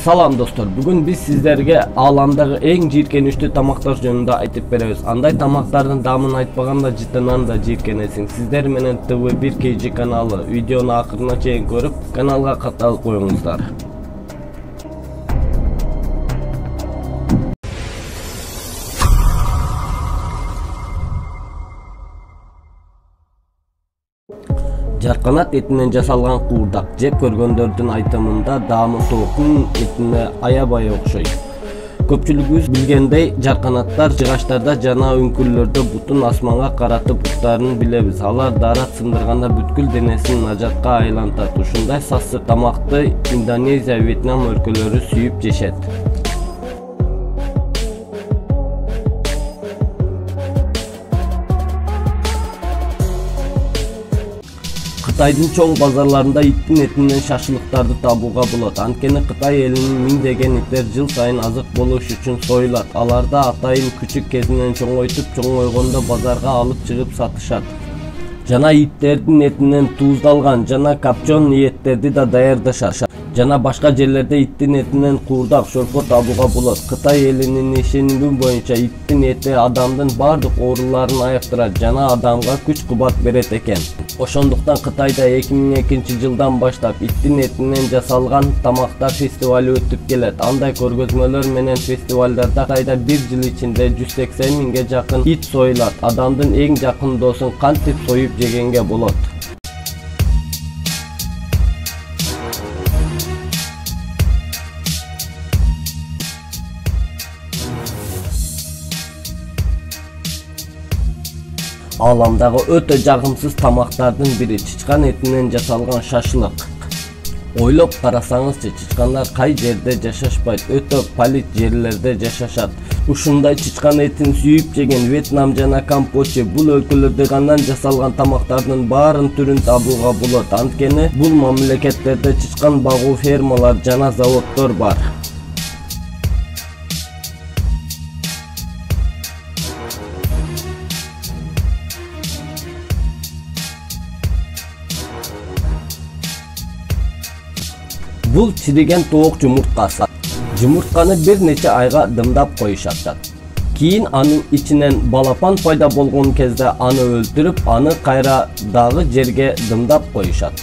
Salam dostlar, bugün biz sizlerge alamdagı eng jirkenişli tamaklar jönүндө айтып беребиz. Андай tamaqtardын damын айтпаганда жыттан да жиркенесиң. Sizler менен TV1 KG kanalı videonu akırına чейин көрүп, каналга катталып коюңуздар. Жарканат этинен жасалган куурдак жеп көргөндөрдүн айтымында даамы тооктун этине аябай окшойт. Көпчүлүгүбүз билгендей, жарканаттар жыгачтарда жана үңкүрлөрдө бутун асманга каратып буттарын билебиз. Алар дарат сындырганда бүткүл денесин нажатка айлантат. Ушундай сассы тамакты Индонезия, Вьетнам өлкөлөрү сүйүп жешет. Кытайдын чоң базарларында иттин этинен шашлыктарды табууга болот. Анткени Кытай элинин миңдеген иттер жыл сайын азык болуш үчүн союлат. Аларды атайын күчүк кезинен чоңойтуп, чоңойгондо базарга алып чыгып сатышат. Жана иттердин этинен тууздалган жана копчон ниеттерди да даярдашат. Жана башка жерлерде иттин этинен куурдак, шорпо табууга болот. Кытай элинин ишеними боюнча иттин эти адамдын бардык ооруларын айыктырат жана адамга күч-кубат берет экен. Ошондуктан Кытайда 2002 жылдан баштап иттин этинен жасалган тамактар фестивали өтүп келет. Андай көргөзмөлөр менен фестивалдарда Кытайда бир жыл ичинде 180 миңге жакын ит союлат. Адамдын эң жакын досун кантип союп жегенге болот. Alamdагы өтө жагымсыз тамактардын бири чычкан этинен жасалган шашлык. Ойлоп карасаңызчы, чычкандар кай жерде жашашпайт, өтө палит жерлерде жашашат. Ушундай чычкан этин сүйүп жеген Вьетнам жана Камбоджа бул өлкөлөрдө кандан жасалган тамактардын баарын түрүн табууга болот. Анткени бул мамлекеттерде чычкан багуу фермалар жана заводдор бар. Бул чириген тоок жумурткасы. Жумуртканы бир нече айга дымдап коюшат. Кийин анын ичинен балапан пайда болгон кезде аны өлтүрүп, аны кайра дагы жерге дымдап коюшат.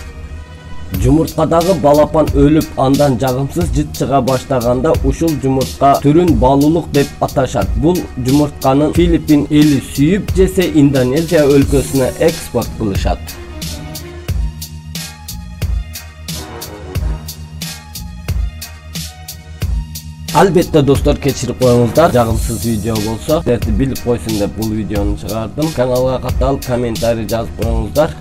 Жумурткадагы балапан өлүп, андан жагымсыз жыт чыга баштаганда ушул жумуртка түрүн балуулук деп аташат. Бул жумуртканы Филиппин эли сүйүп жесе, Индонезия өлкөсүнө экспорт кылышат. Албетте достор, кечирип коюңуздар. Жагымсыз видео болсо, силерди билип койсун деп бул видеону чыгардым. Каналга катталып, комментарий жазып коюңуздар.